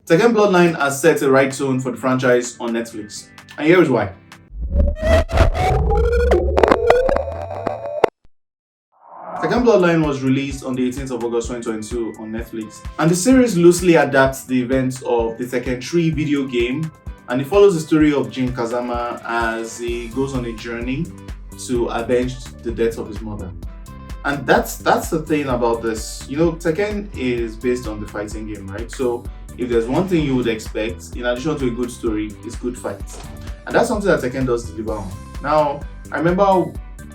Tekken Bloodline has set a right tone for the franchise on Netflix, and here is why. Tekken Bloodline was released on the 18th of August 2022 on Netflix, and the series loosely adapts the events of the Tekken 3 video game, and it follows the story of Jin Kazama as he goes on a journey to avenge the death of his mother. And that's the thing about this. You know, Tekken is based on the fighting game, right? So if there's one thing you would expect, in addition to a good story, is good fights. And that's something that Tekken does deliver on. Now, I remember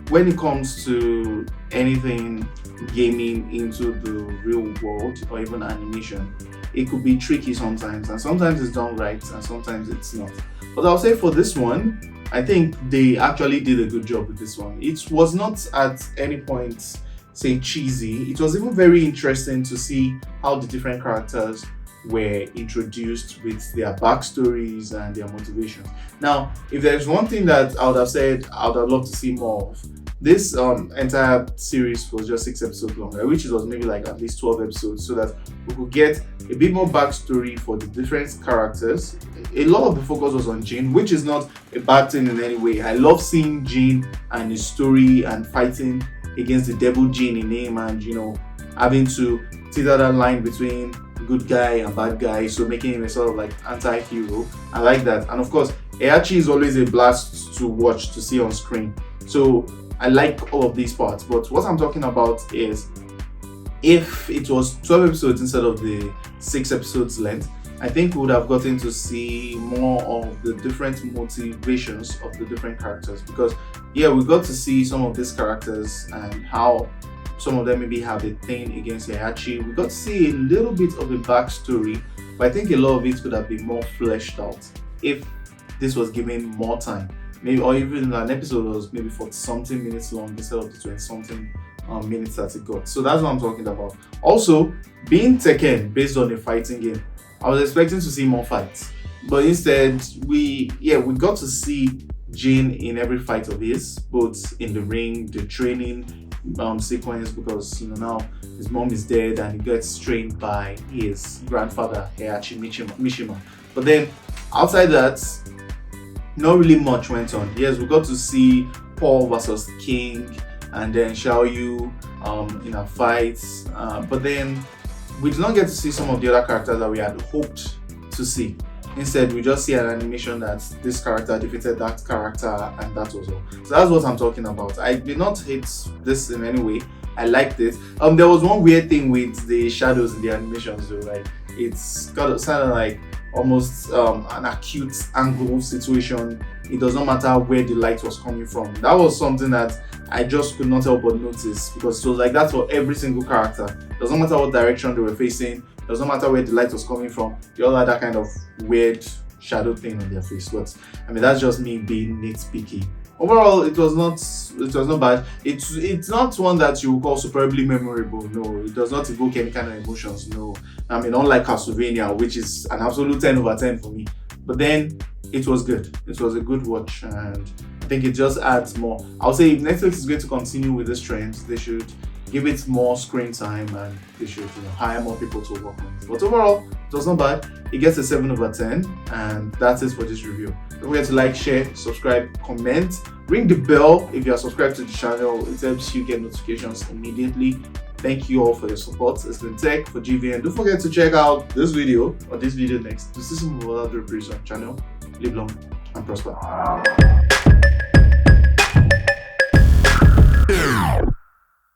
when it comes to anything gaming into the real world or even animation, it could be tricky sometimes, and sometimes it's done right and sometimes it's not. But I'll say for this one, I think they actually did a good job with this one. It was not at any point, say, cheesy. It was even very interesting to see how the different characters were introduced with their backstories and their motivations. Now, if there's one thing that I would have said I would have loved to see more of, this entire series was just 6 episodes long. I wish it was maybe like at least 12 episodes so that we could get a bit more backstory for the different characters. A lot of the focus was on Jin, which is not a bad thing in any way. I love seeing Jin and his story and fighting against the devil Jin in him, and you know, having to teeter that line between good guy and bad guy, so making him a sort of like anti-hero. I like that. And of course, Heihachi is always a blast to watch, to see on screen. So I like all of these parts, but what I'm talking about is if it was 12 episodes instead of the 6 episodes length, I think we would have gotten to see more of the different motivations of the different characters, because yeah, we got to see some of these characters and how some of them maybe have a thing against Heihachi. We got to see a little bit of a backstory, but I think a lot of it could have been more fleshed out if this was given more time. Maybe, or even an episode was maybe 40-something minutes long instead of the 20-something minutes that it got. So that's what I'm talking about. Also, being Tekken based on a fighting game, I was expecting to see more fights, but instead we got to see Jin in every fight of his, both in the ring, the training sequence, because you know now his mom is dead and he gets trained by his grandfather Heihachi Mishima. But then outside that, not really much went on. Yes, we got to see Paul versus King and then Xiao Yu in a fight, but then we did not get to see some of the other characters that we had hoped to see. Instead, we just see an animation that this character defeated that character and that was all. So that's what I'm talking about. I did not hate this in any way. I liked it. There was one weird thing with the shadows in the animations though. Like it's got sounded like almost an acute angle situation. It does not matter where the light was coming from. That was something that I just could not help but notice, because it was like that for every single character. It doesn't matter what direction they were facing. It doesn't matter where the light was coming from. They all had that kind of weird shadow thing on their face. But I mean, that's just me being nitpicky. Overall, it was not bad. It's not one that you would call superbly memorable. No, it does not evoke any kind of emotions. No, I mean, unlike Castlevania, which is an absolute 10 over 10 for me. But then it was good. It was a good watch, and I think it just adds more. I'll say if Netflix is going to continue with this trend, they should give it more screen time and they should hire more people to work on it. But overall, it was not bad. It gets a 7 over 10, and that's it for this review. Don't forget to like, share, subscribe, comment, ring the bell if you are subscribed to the channel. It helps you get notifications immediately. Thank you all for your support. It's been Tech for GVN. Don't forget to check out this video or this video next to see some of our other videos on the channel. Live long and prosper.